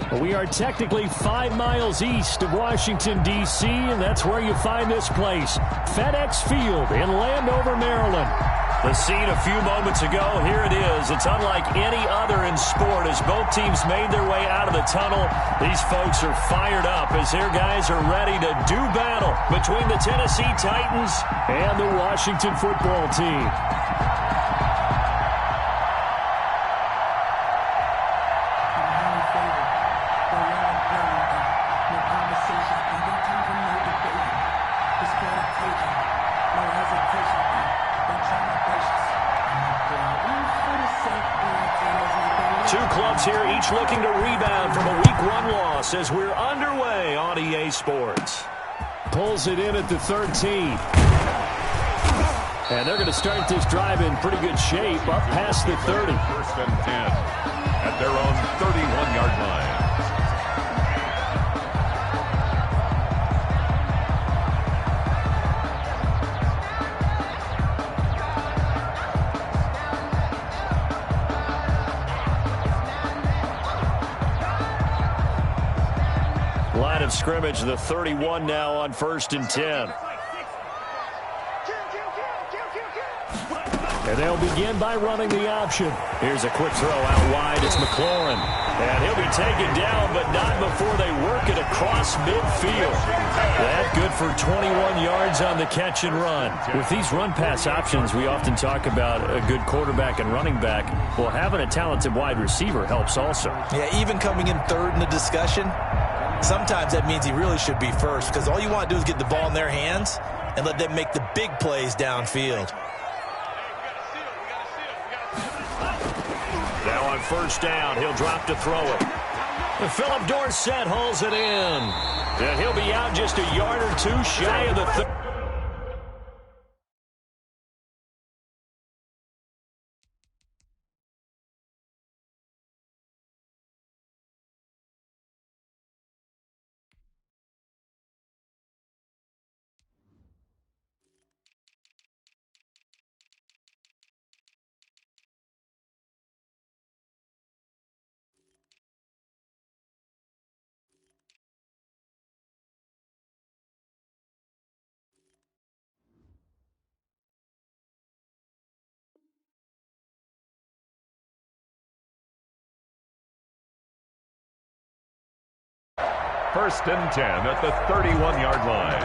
We are technically 5 miles east of Washington, D.C., and that's where you find this place, FedEx Field in Landover, Maryland. The scene a few moments ago, here it is. It's unlike any other in sport as both teams made their way out of the tunnel. These folks are fired up as their guys are ready to do battle between the Tennessee Titans and the Washington football team. Here, each looking to rebound from a Week 1 loss as we're underway on EA Sports. Pulls it in at the 13. And they're going to start this drive in pretty good shape, up past the 30. First and 10 at their own 31-yard line. Line of scrimmage, the 31 now on 1st and 10. And they'll begin by running the option. Here's a quick throw out wide. It's McLaurin. And he'll be taken down, but not before they work it across midfield. That good for 21 yards on the catch and run. With these run-pass options, we often talk about a good quarterback and running back. Well, having a talented wide receiver helps also. Yeah, even coming in third in the discussion, sometimes that means he really should be first because all you want to do is get the ball in their hands and let them make the big plays downfield. Now on 1st down, he'll drop to throw it. And Philip Dorsett hauls it in. And he'll be out just a yard or two shy of the 30. First and 10 at the 31-yard line.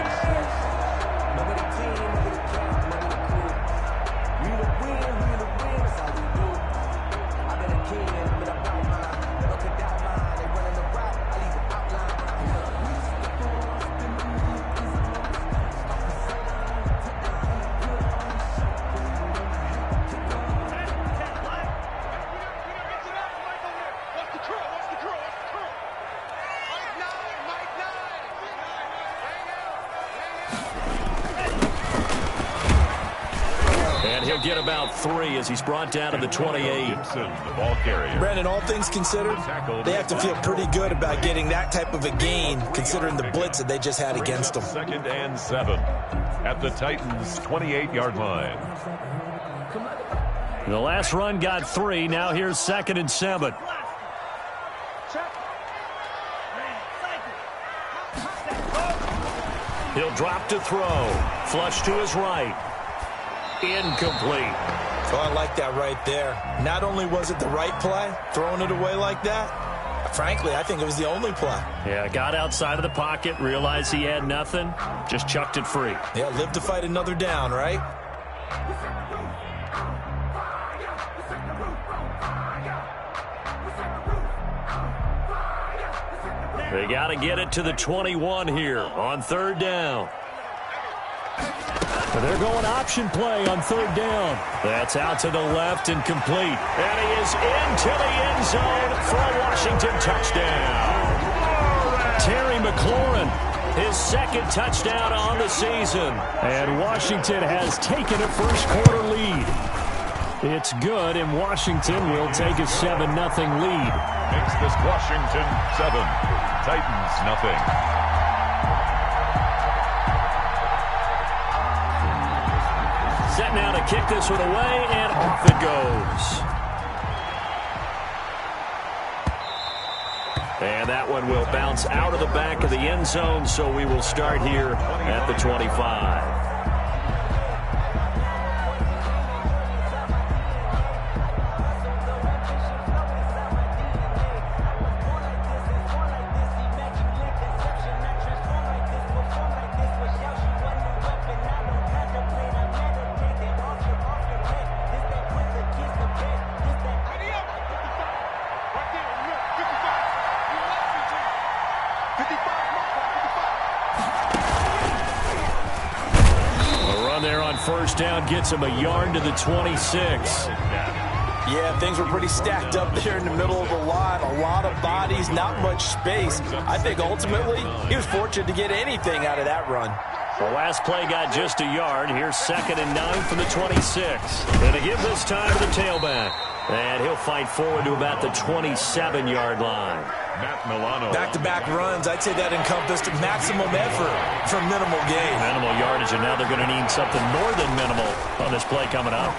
Get about 3 as he's brought down to the 28. Gibson, the ball carrier. Brandon, all things considered, they have to feel pretty good about getting that type of a gain considering the blitz that they just had against them. 2nd and 7 at the Titans' 28-yard line. The last run got 3. Now here's 2nd and 7. He'll drop to throw. Flush to his right. Incomplete. Oh, I like that right there. Not only was it the right play, throwing it away like that, frankly, I think it was the only play. Yeah, got outside of the pocket, realized he had nothing, just chucked it free. Yeah, live to fight another down, right? They got to get it to the 21 here on 3rd down. They're going option play on 3rd down. That's out to the left and complete. And he is into the end zone for a Washington touchdown. Terry McLaurin, his 2nd touchdown on the season. And Washington has taken a first-quarter lead. It's good, and Washington will take a 7-0 lead. Makes this Washington 7, Titans nothing. Set now to kick this one away, and off it goes. And that one will bounce out of the back of the end zone, so we will start here at the 25. First down gets him a yard to the 26. Yeah, things were pretty stacked up there in the middle of the line. A lot of bodies, not much space. I think ultimately he was fortunate to get anything out of that run. The last play got just a yard. Here's 2nd and 9 from the 26. And to give this time to the tailback. And he'll fight forward to about the 27-yard line. Back-to-back runs, I'd say that encompassed maximum effort for minimal gain. Minimal yardage, and now they're going to need something more than minimal on this play coming up.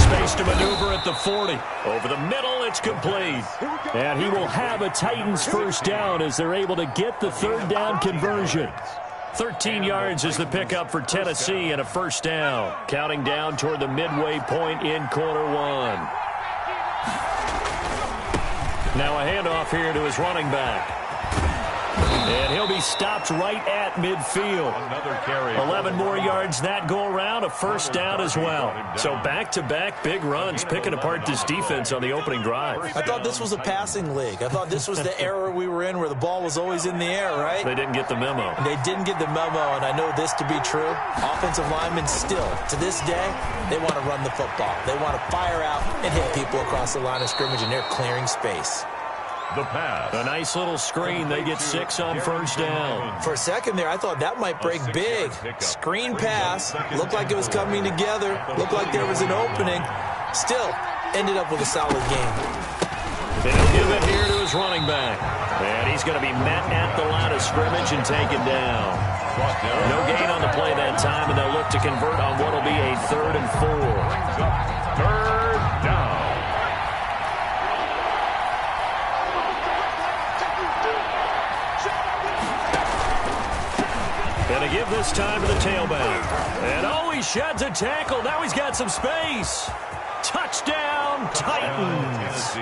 Space to maneuver at the 40. Over the middle, it's complete. And he will have a Titans first down as they're able to get the 3rd down conversion. 13 yards is the pickup for Tennessee and a first down. Counting down toward the midway point in quarter 1. Now a handoff here to his running back. And he'll be stopped right at midfield. Another carry. 11 more yards that go around, a first down as well. So back-to-back big runs, picking apart this defense on the opening drive. I thought this was a passing league. I thought this was the era we were in where the ball was always in the air, right? They didn't get the memo. They didn't get the memo, and I know this to be true. Offensive linemen still, to this day, they want to run the football. They want to fire out and hit people across the line of scrimmage, and they're clearing space. The pass. A nice little screen. They get 6 on first down. For a second there, I thought that might break big. Screen pass. Looked like it was coming together. Looked like there was an opening. Still, ended up with a solid game. They'll give it here to his running back. And he's going to be met at the line of scrimmage and taken down. No gain on the play that time, and they'll look to convert on what will be a 3rd and 4. 3rd down. And to give this time to the tailback. And oh, he sheds a tackle. Now he's got some space. Touchdown, Titans.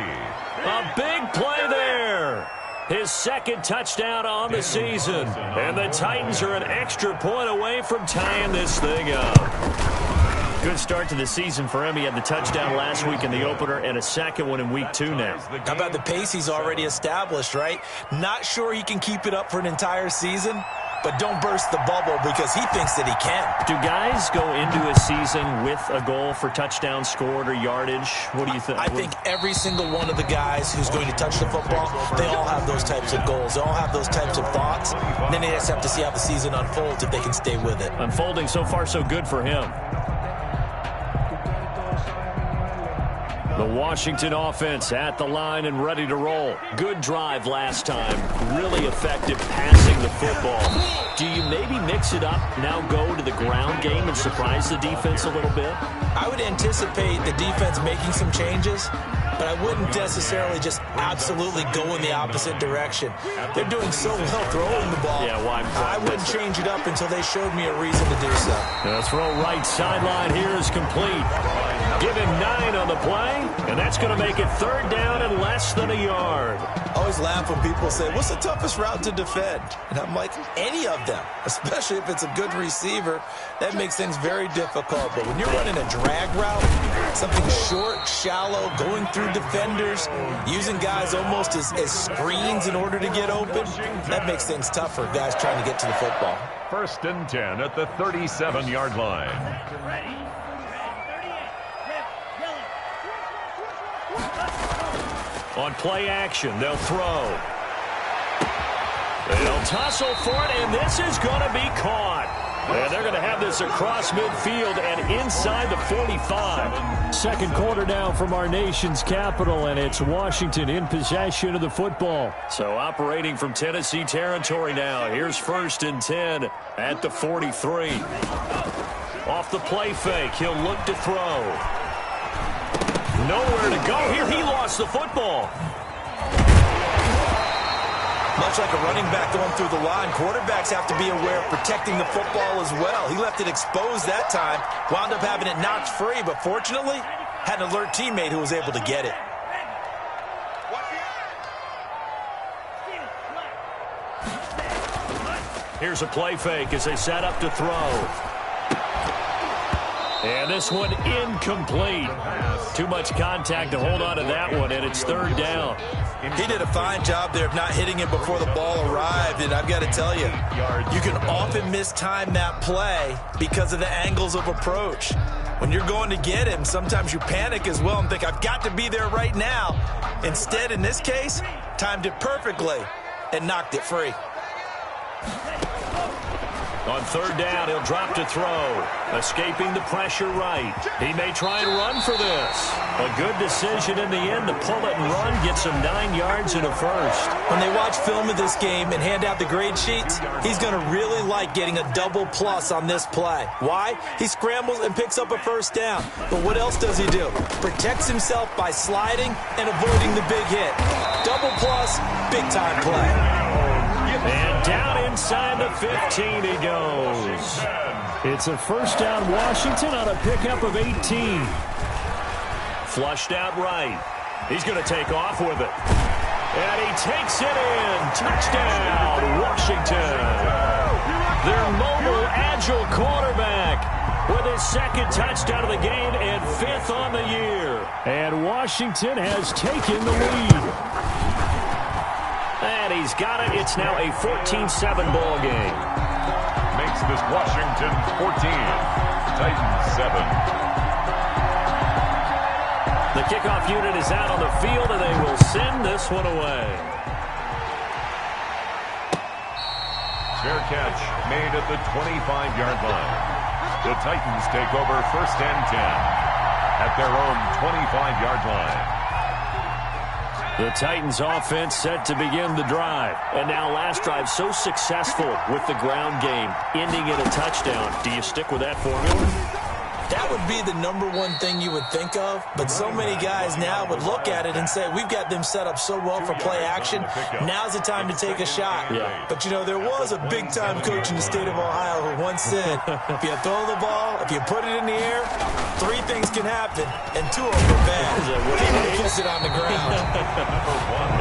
A big play there. His 2nd touchdown on the season. And the Titans are an extra point away from tying this thing up. Good start to the season for him. He had the touchdown last week in the opener and a 2nd one in week 2 now. How about the pace he's already established, right? Not sure he can keep it up for an entire season, but don't burst the bubble because he thinks that he can. Do guys go into a season with a goal for touchdowns scored or yardage? What do you think? I think every single one of the guys who's going to touch the football, they all have those types of goals. They all have those types of thoughts. And then they just have to see how the season unfolds if they can stay with it. Unfolding so far so good for him. The Washington offense at the line and ready to roll. Good drive last time. Really effective passing the football. Do you maybe mix it up, now go to the ground game and surprise the defense a little bit? I would anticipate the defense making some changes, but I wouldn't necessarily just absolutely go in the opposite direction. They're doing so well throwing the ball. Yeah, why I wouldn't change it up until they showed me a reason to do so. The throw right sideline here is complete. Give him 9 on the play, and that's going to make it 3rd down and less than a yard. I always laugh when people say, what's the toughest route to defend? And I'm like, any of them, especially if it's a good receiver. That makes things very difficult. But when you're running a drag route, something short, shallow, going through defenders, using guys almost as screens in order to get open, that makes things tough for guys trying to get to the football. 1st and 10 at the 37-yard line. On play action, they'll throw. They'll tussle for it, and this is going to be caught. And they're going to have this across midfield and inside the 45. 2nd quarter now from our nation's capital, and it's Washington in possession of the football. So operating from Tennessee territory now. Here's 1st and 10 at the 43. Off the play fake, he'll look to throw. Nowhere to go here. He lost the football. Much like a running back going through the line, quarterbacks have to be aware of protecting the football as well. He left it exposed that time, wound up having it knocked free, but fortunately, had an alert teammate who was able to get it. Here's a play fake as they set up to throw. And this one incomplete. Too much contact to hold on to that one, and it's third down. He did a fine job there of not hitting him before the ball arrived, and I've got to tell you, you can often mistime that play because of the angles of approach. When you're going to get him, sometimes you panic as well and think, I've got to be there right now. Instead, in this case, timed it perfectly and knocked it free. On third down, he'll drop to throw. Escaping the pressure right. He may try and run for this. A good decision in the end to pull it and run. Gets him 9 yards and a first. When they watch film of this game and hand out the grade sheets, he's going to really like getting a double plus on this play. Why? He scrambles and picks up a first down. But what else does he do? Protects himself by sliding and avoiding the big hit. Double plus, big time play. And down inside the 15 he goes. It's a first down Washington on a pickup of 18. Flushed out right. He's going to take off with it. And he takes it in. Touchdown, Washington. Their mobile, agile quarterback with his second touchdown of the game and 5th on the year. And Washington has taken the lead. And he's got it. It's now a 14-7 ball game. Makes this Washington 14, Titans 7. The kickoff unit is out on the field, and they will send this one away. Fair catch made at the 25-yard line. The Titans take over 1st and 10 at their own 25-yard line. The Titans offense set to begin the drive. And now last drive so successful with the ground game, ending in a touchdown. Do you stick with that formula? That would be the #1 thing you would think of, but so many guys now would look at it and say, we've got them set up so well for play action, now's the time to take a shot. Yeah. But, you know, there was a big-time coach in the state of Ohio who once said, if you throw the ball, if you put it in the air, 3 things can happen, and 2 of them are bad. People kiss it on the ground.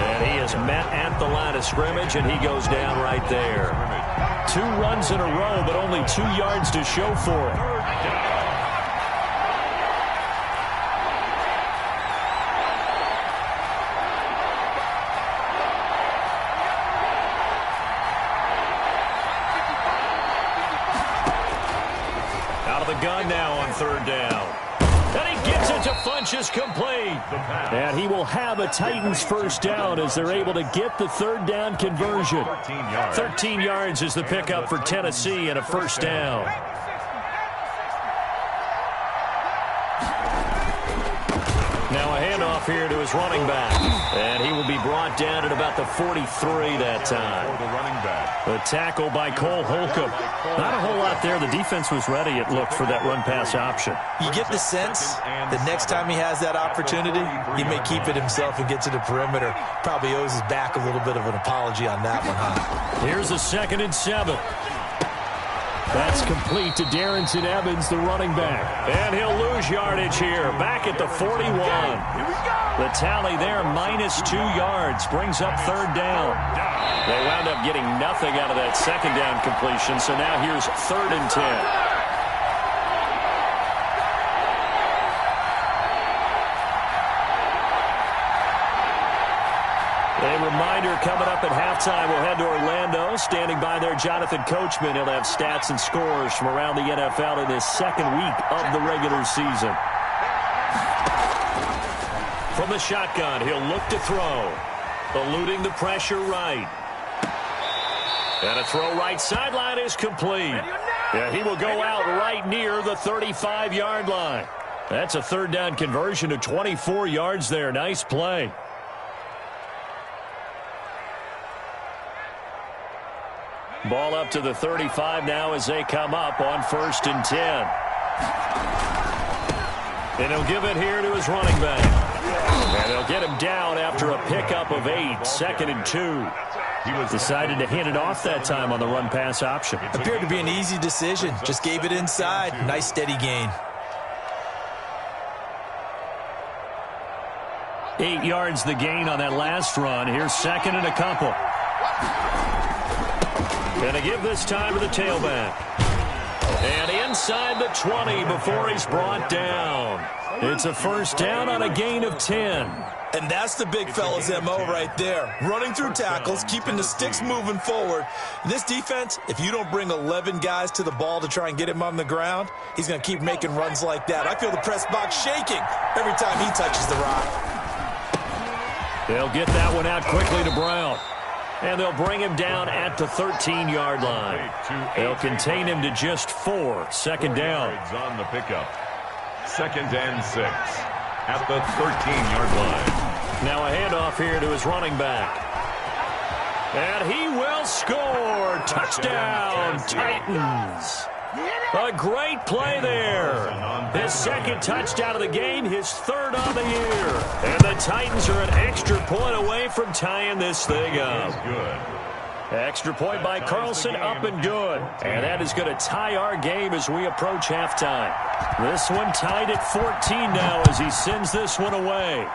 And he is met at the line of scrimmage, and he goes down right there. 2 runs in a row, but only 2 yards to show for it. Gun now on third down. And he gets it to Funchess complete. And he will have a Titans first down as they're able to get the third down conversion. 13 yards is the pickup for Tennessee and a first down. Now a handoff here to his running back. And he will be brought down at about the 43 that time. The tackle by Cole Holcomb. Not a whole lot there. The defense was ready, it looked, for that run-pass option. You get the sense that next time he has that opportunity, he may keep it himself and get to the perimeter. Probably owes his back a little bit of an apology on that one, huh? Here's a 2nd and 7. That's complete to Darrington Evans, the running back. And he'll lose yardage here. Back at the 41. The tally there, -2 yards, brings up third down. They wound up getting nothing out of that second down completion, so now here's 3rd and 10. A reminder coming up at halftime, we'll head to Orlando. Standing by there, Jonathan Coachman. He'll have stats and scores from around the NFL in his 2nd week of the regular season. From the shotgun, he'll look to throw. Eluding the pressure right. And a throw right sideline is complete. Yeah, he will go out right near the 35-yard line. That's a third down conversion of 24 yards there. Nice play. Ball up to the 35 now as they come up on 1st and 10. And he'll give it here to his running back. And they'll get him down after a pickup of 8, 2nd and 2. Decided to hand it off that time on the run-pass option. Appeared to be an easy decision. Just gave it inside. Nice steady gain. 8 yards the gain on that last run. Here's second and a couple. Gonna give this time to the tailback. And inside the 20 before he's brought down. It's a first down on a gain of 10. And that's the big fella's MO right there. Running through tackles, keeping the sticks moving forward. This defense, if you don't bring 11 guys to the ball to try and get him on the ground, he's going to keep making runs like that. I feel the press box shaking every time he touches the rock. They'll get that one out quickly to Brown. And they'll bring him down at the 13-yard line. They'll contain him to just 4. Second down. On the pickup. 2nd and 6 at the 13-yard line. Now a handoff here to his running back. And he will score. Touchdown, Titans. A great play there. His second touchdown of the game, his third on the year. And the Titans are an extra point away from tying this thing up. Extra point by Carlson, up and good. And that is going to tie our game as we approach halftime. This one tied at 14 now as he sends this one away.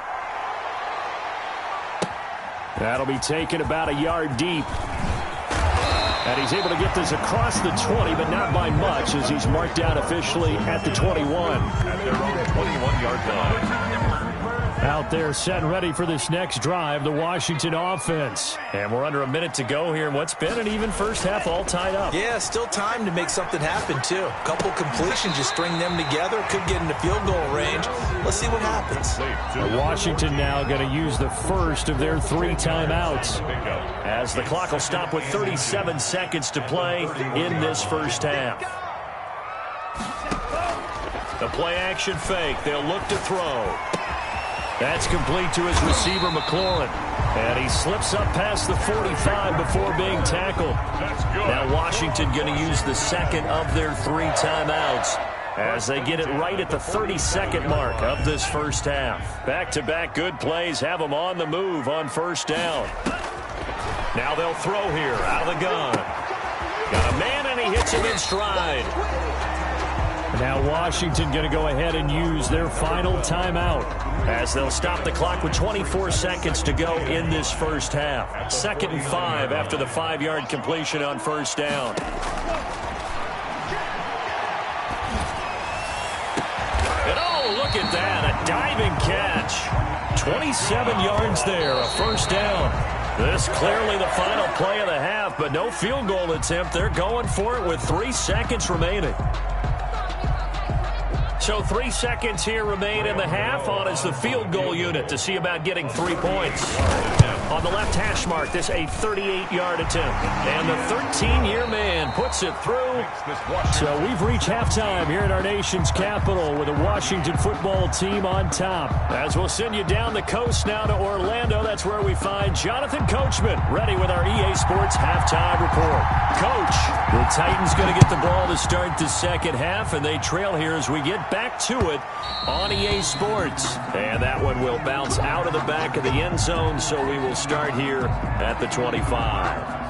That'll be taken about a yard deep. And he's able to get this across the 20, but not by much as he's marked down officially at the 21. At their own 21-yard line. Out there set and ready for this next drive, the Washington offense. And we're under a minute to go here in what's been an even first half, all tied up. Yeah, still time to make something happen, too. A couple completions, just string them together. Could get into field goal range. Let's see what happens. Washington now going to use the first of their 3 timeouts, as the clock will stop with 37 seconds to play in this first half. The play action fake. They'll look to throw. That's complete to his receiver, McLaurin. And he slips up past the 45 before being tackled. Now Washington going to use the second of their 3 timeouts as they get it right at the 30-second mark of this first half. Back-to-back good plays have them on the move on first down. Now they'll throw here out of the gun. Got a man, and he hits him in stride. Now Washington going to go ahead and use their final timeout as they'll stop the clock with 24 seconds to go in this first half. 2nd and 5 after the 5-yard completion on first down. And oh, look at that, a diving catch. 27 yards there, a first down. This clearly the final play of the half, but no field goal attempt. They're going for it with 3 seconds remaining. So 3 seconds here remain in the half. On is the field goal unit to see about getting 3 points. On the left hash mark, this a 38-yard attempt. And the 13-year man puts it through. So we've reached halftime here in our nation's capital with the Washington football team on top. As we'll send you down the coast now to Orlando, that's where we find Jonathan Coachman ready with our EA Sports halftime report. Coach, the Titans going to get the ball to start the second half, and they trail here as we get back to it on EA Sports. And that one will bounce out of the back of the end zone, so we will start here at the 25.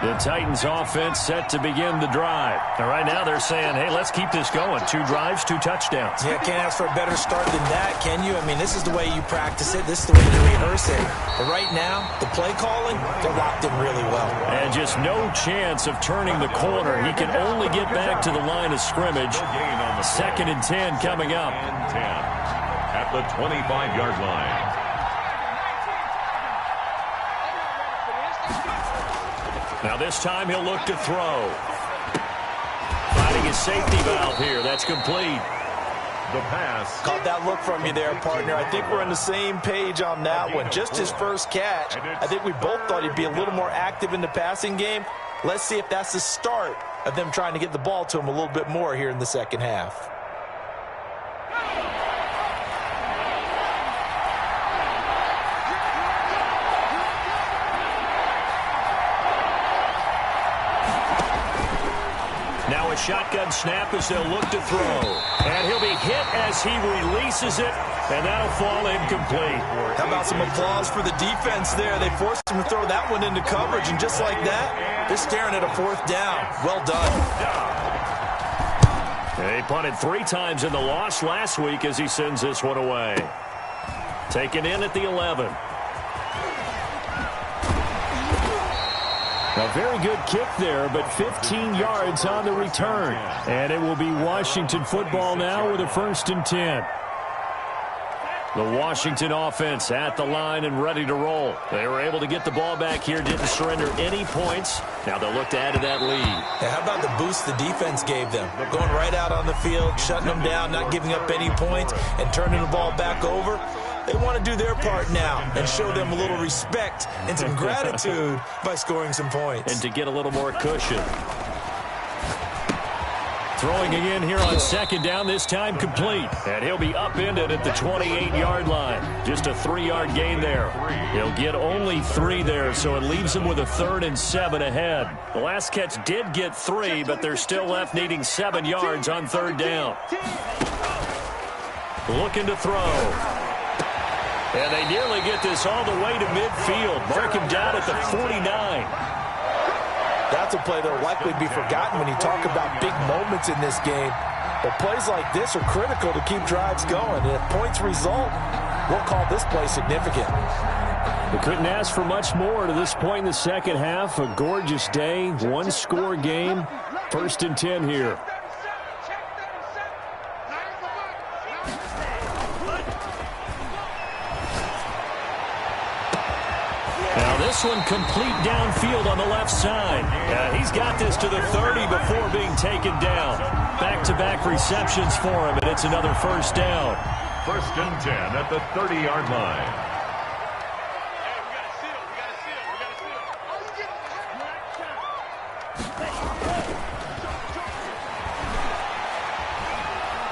The Titans offense set to begin the drive. And right now they're saying, hey, let's keep this going. 2 drives, 2 touchdowns. Yeah, can't ask for a better start than that, can you? I mean, this is the way you practice it. This is the way you rehearse it. But right now, the play calling, they're locked in really well. And just no chance of turning the corner. He can only get back to the line of scrimmage. 2nd and 10 coming up. 10 at the 25-yard line. Now this time he'll look to throw. Finding his safety valve here. That's complete. The pass. Caught that look from you there, partner. I think we're on the same page on that one. Just his first catch. I think we both thought he'd be a little more active in the passing game. Let's see if that's the start of them trying to get the ball to him a little bit more here in the second half. Now a shotgun snap as they'll look to throw. And he'll be hit as he releases it, and that'll fall incomplete. How about some applause for the defense there? They forced him to throw that one into coverage, and just like that, they're staring at a 4th down. Well done. He punted 3 times in the loss last week as he sends this one away. Taken in at the 11. A very good kick there, but 15 yards on the return. And it will be Washington football now with a 1st and 10. The Washington offense at the line and ready to roll. They were able to get the ball back here, didn't surrender any points. Now they'll look to add to that lead. Yeah, how about the boost the defense gave them? Going right out on the field, shutting them down, not giving up any points, and turning the ball back over. They want to do their part now and show them a little respect and some gratitude by scoring some points. And to get a little more cushion. Throwing again here on 2nd down, this time complete. And he'll be upended at the 28-yard line. Just a 3-yard gain there. He'll get only 3 there, so it leaves him with a 3rd and 7 ahead. The last catch did get 3, but they're still left needing 7 yards on 3rd down. Looking to throw. And they nearly get this all the way to midfield. Mark him down at the 49. That's a play that will likely be forgotten when you talk about big moments in this game. But plays like this are critical to keep drives going. And if points result, we'll call this play significant. We couldn't ask for much more to this point in the second half. A gorgeous day, 1-score game. 1st and 10 here. Now this one complete downfield on the left side. He's got this to the 30 before being taken down. Back-to-back receptions for him, and it's another 1st down. 1st and 10 at the 30-yard line.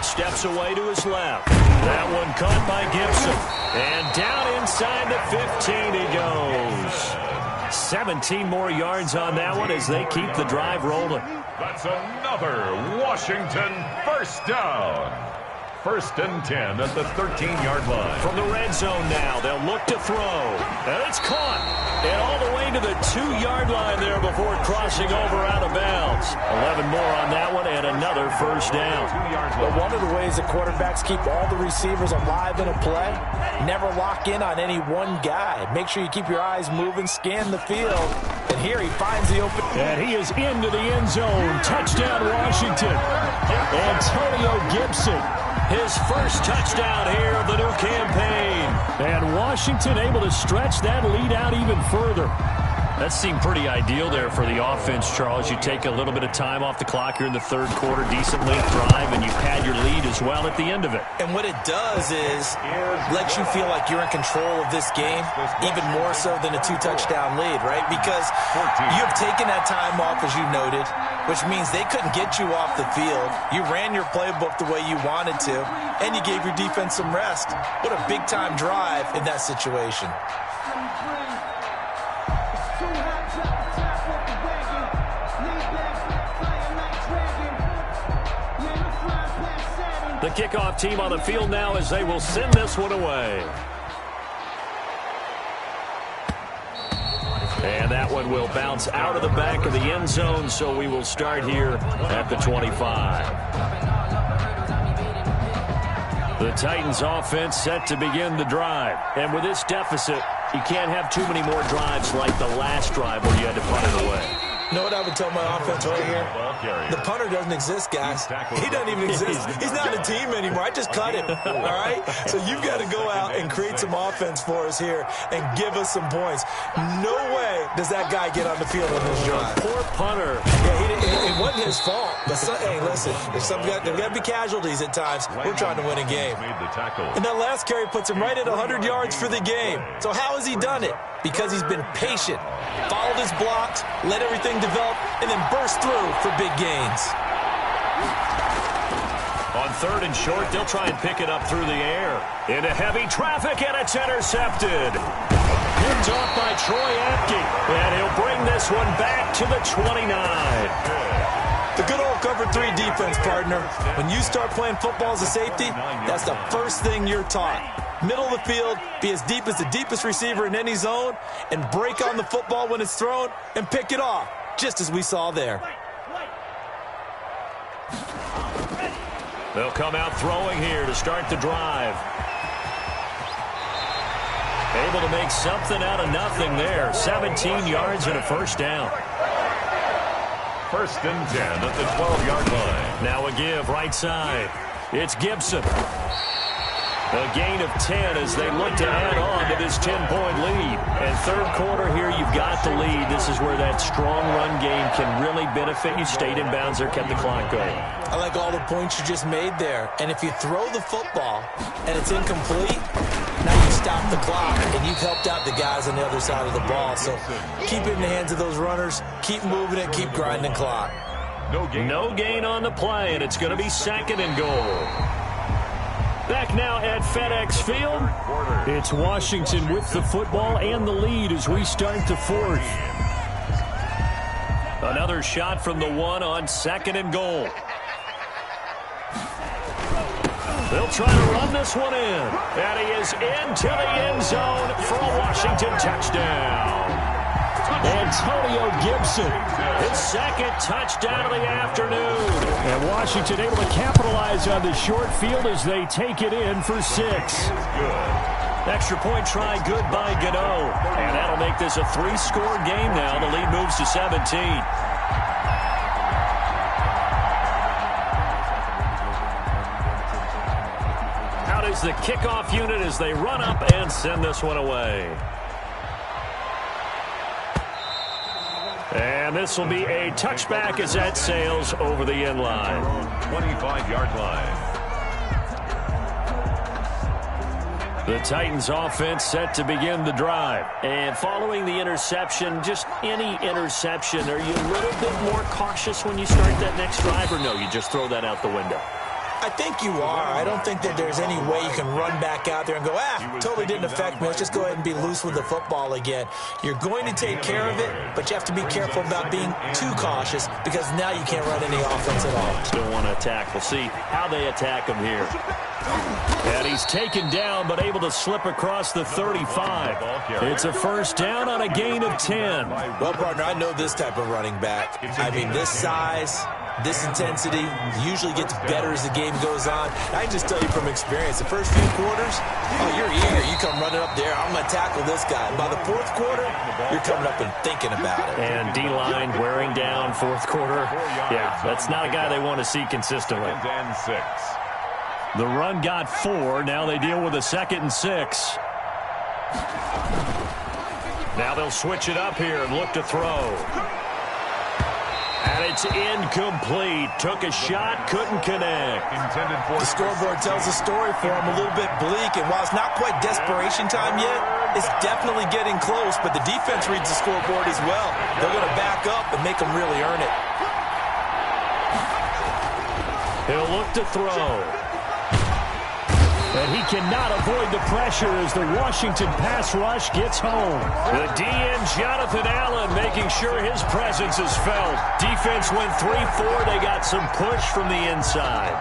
Steps away to his left. That one caught by Gibson. And down inside the 15 he goes. 17 more yards on that one as they keep the drive rolling. That's another Washington 1st down. 1st and 10 at the 13-yard line. From the red zone now, they'll look to throw. And it's caught. And all the way to the 2-yard line there before crossing over out of bounds. 11 more on that one and another 1st down. But one of the ways that quarterbacks keep all the receivers alive in a play, never lock in on any one guy. Make sure you keep your eyes moving, scan the field. And here he finds the open. And he is into the end zone. Touchdown, Washington. Antonio Gibson. His 1st touchdown here of the new campaign. And Washington able to stretch that lead out even further. That seemed pretty ideal there for the offense, Charles. You take a little bit of time off the clock here in the 3rd quarter, decent length drive, and you pad your lead as well at the end of it. And what it does is lets you feel like you're in control of this game, even more so than a 2-touchdown lead, right? Because you have taken that time off, as you noted, which means they couldn't get you off the field. You ran your playbook the way you wanted to, and you gave your defense some rest. What a big-time drive in that situation. The kickoff team on the field now as they will send this one away. And that one will bounce out of the back of the end zone, so we will start here at the 25. The Titans offense set to begin the drive. And with this deficit, you can't have too many more drives like the last drive where you had to punt it away. You know what I would tell my offense right here? The punter doesn't exist, guys. He doesn't even exist. He's not a team anymore. I just cut him, all right? So you've got to go out and create some offense for us here and give us some points. No way does that guy get on the field on this drive. Poor punter. Yeah, it wasn't his fault. But hey, listen, there's got to be casualties at times. We're trying to win a game. And that last carry puts him right at 100 yards for the game. So how has he done it? Because he's been patient, followed his blocks, let everything develop, and then burst through for big gains. On 3rd and short, they'll try and pick it up through the air. Into heavy traffic, and it's intercepted. Picked off by Troy Apke, and he'll bring this one back to the 29. The good old cover 3 defense, partner. When you start playing football as a safety, that's the first thing you're taught. Middle of the field, be as deep as the deepest receiver in any zone, and break on the football when it's thrown and pick it off, just as we saw there. They'll come out throwing here to start the drive. Able to make something out of nothing there. 17 yards and a first down. 1st and 10 at the 12-yard line. Now a give right side. It's Gibson. A gain of 10 as they look to add on to this 10-point lead. And third quarter here, you've got the lead. This is where that strong run game can really benefit you. Stayed in bounds there, kept the clock going. I like all the points you just made there. And if you throw the football and it's incomplete, now you stop the clock, and you've helped out the guys on the other side of the ball. So keep it in the hands of those runners. Keep moving it. Keep grinding clock. No gain on the play, and it's going to be 2nd and goal. Back now at FedEx Field. It's Washington with the football and the lead as we start the 4th. Another shot from the 1 on 2nd and goal. They'll try to run this one in. And he is into the end zone for a Washington touchdown. Antonio Gibson, his 2nd touchdown of the afternoon. And Washington able to capitalize on the short field as they take it in for 6. Extra point try good by Gano. And that'll make this a 3-score game now. The lead moves to 17. Out is the kickoff unit as they run up and send this one away. And this will be a touchback as that sails over the end line. 25-yard line. The Titans offense set to begin the drive. And following the interception, just any interception, are you a little bit more cautious when you start that next drive, or no, you just throw that out the window? I think you are. I don't think that there's any way you can run back out there and go, totally didn't affect me. Let's just go ahead and be loose with the football again. You're going to take care of it, but you have to be careful about being too cautious because now you can't run any offense at all. Still want to attack. We'll see how they attack him here. And he's taken down, but able to slip across the 35. It's a first down on a gain of 10. Well, partner, I know this type of running back. I mean, this size, this intensity usually gets better as the game goes on. I can just tell you from experience, the first few quarters, you're eager. You come running up there, I'm going to tackle this guy. By the 4th quarter, you're coming up and thinking about it. And D-line wearing down 4th quarter. Yeah, that's not a guy they want to see consistently. And 6. The run got 4. Now they deal with a 2nd and 6. Now they'll switch it up here and look to throw. And it's incomplete. Took a shot, couldn't connect. The scoreboard tells a story for him, a little bit bleak. And while it's not quite desperation time yet, it's definitely getting close. But the defense reads the scoreboard as well. They're going to back up and make them really earn it. He'll look to throw. And he cannot avoid the pressure as the Washington pass rush gets home. The DN, Jonathan Allen, making sure his presence is felt. Defense went 3-4. They got some push from the inside.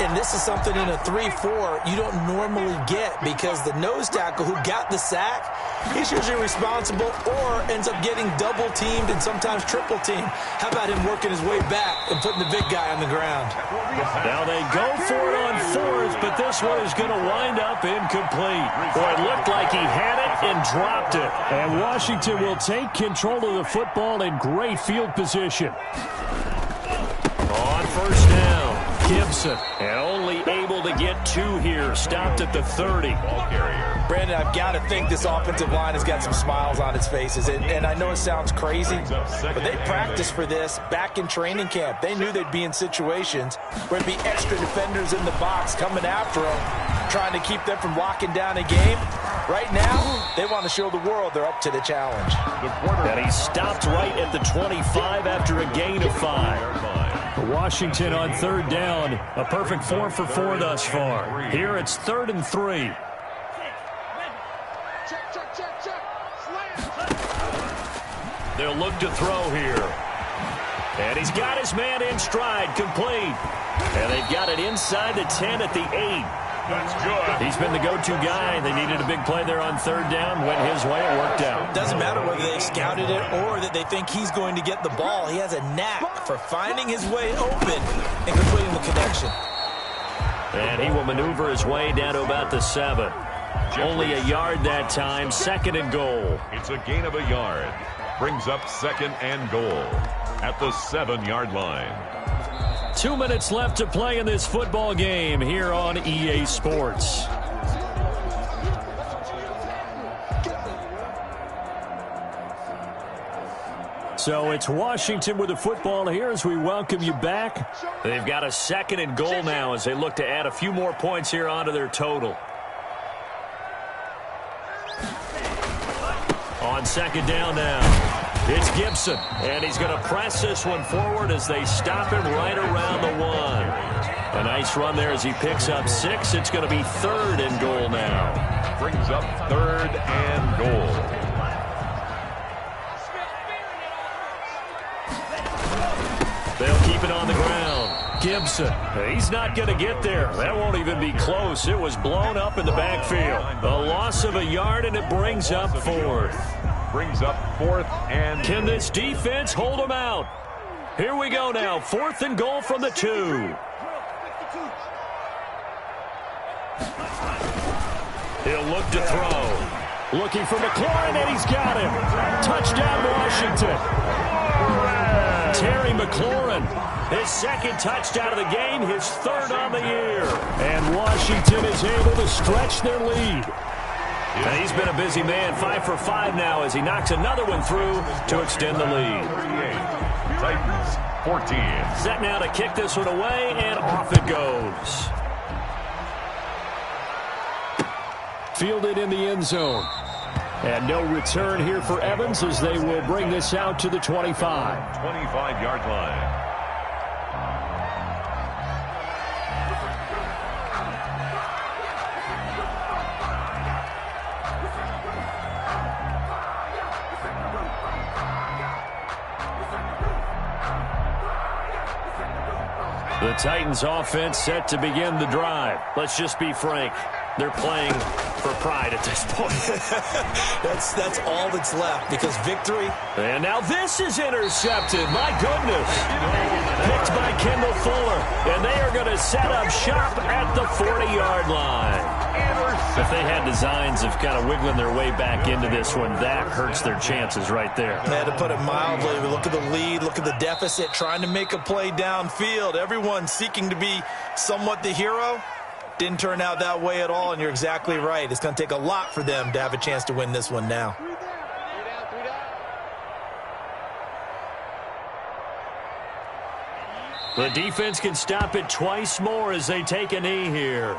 And this is something in a 3-4 you don't normally get because the nose tackle who got the sack, he's usually responsible or ends up getting double-teamed and sometimes triple-teamed. How about him working his way back and putting the big guy on the ground? Now they go for it on 4th, but this one is going to wind up incomplete. Boy, it looked like he had it and dropped it. And Washington will take control of the football in great field position. On first down, Gibson, and only able to get 2 here. Stopped at the 30. Brandon, I've got to think this offensive line has got some smiles on its faces. And I know it sounds crazy, but they practiced for this back in training camp. They knew they'd be in situations where it'd be extra defenders in the box coming after them, trying to keep them from locking down a game. Right now, they want to show the world they're up to the challenge. And he stopped right at the 25 after a gain of 5. Washington on 3rd down. A perfect 4 for 4 thus far. Here it's 3rd and 3. They'll look to throw here. And he's got his man in stride, complete. And they've got it inside the 10 at the 8. That's good. He's been the go-to guy. They needed a big play there on third down. Went his way. It worked out. Doesn't matter whether they scouted it or that they think he's going to get the ball. He has a knack for finding his way open and completing the connection. And he will maneuver his way down to about the 7. Only a yard that time. 2nd and goal. It's a gain of a yard. Brings up 2nd and goal at the 7-yard line. 2 minutes left to play in this football game here on EA Sports. So it's Washington with the football here as we welcome you back. They've got a 2nd and goal now as they look to add a few more points here onto their total. On 2nd down now. It's Gibson, and he's going to press this one forward as they stop him right around the 1. A nice run there as he picks up 6. It's going to be 3rd and goal now. Brings up 3rd and goal. They'll keep it on the ground. Gibson, he's not going to get there. That won't even be close. It was blown up in the backfield. A loss of a yard, and it brings up 4th. Brings up 4th and... Can this defense hold them out? Here we go now. 4th and goal from the 2. He'll look to throw. Looking for McLaurin, and he's got him. Touchdown, Washington. Terry McLaurin, his 2nd touchdown of the game, his 3rd on the year. And Washington is able to stretch their lead. And he's been a busy man, 5 for 5 now as he knocks another one through to extend the lead. 38. Titans 14. Set now to kick this one away, and off it goes. Fielded in the end zone. And no return here for Evans as they will bring this out to the 25. 25-yard line. The Titans offense set to begin the drive. Let's just be frank. They're playing for pride at this point. That's all that's left because victory. And now this is intercepted. My goodness. Picked by Kendall Fuller. And they are going to set up shop at the 40-yard line. If they had designs of kind of wiggling their way back into this one, that hurts their chances right there. They had to put it mildly. Look at the lead. Look at the deficit. Trying to make a play downfield. Everyone seeking to be somewhat the hero. Didn't turn out that way at all, and you're exactly right. It's going to take a lot for them to have a chance to win this one now. The defense can stop it twice more as they take a knee here.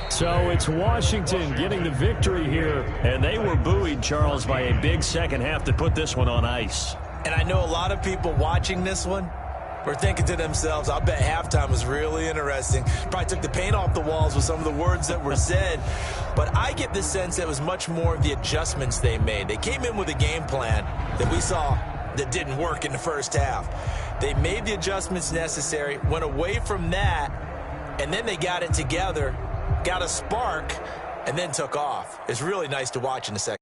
So it's Washington getting the victory here, and they were buoyed, Charles, by a big second half to put this one on ice. And I know a lot of people watching this one were thinking to themselves, I bet halftime was really interesting. Probably took the paint off the walls with some of the words that were said. But I get the sense that it was much more of the adjustments they made. They came in with a game plan that we saw that didn't work in the first half. They made the adjustments necessary, went away from that, and then they got it together, got a spark, and then took off. It's really nice to watch in the second.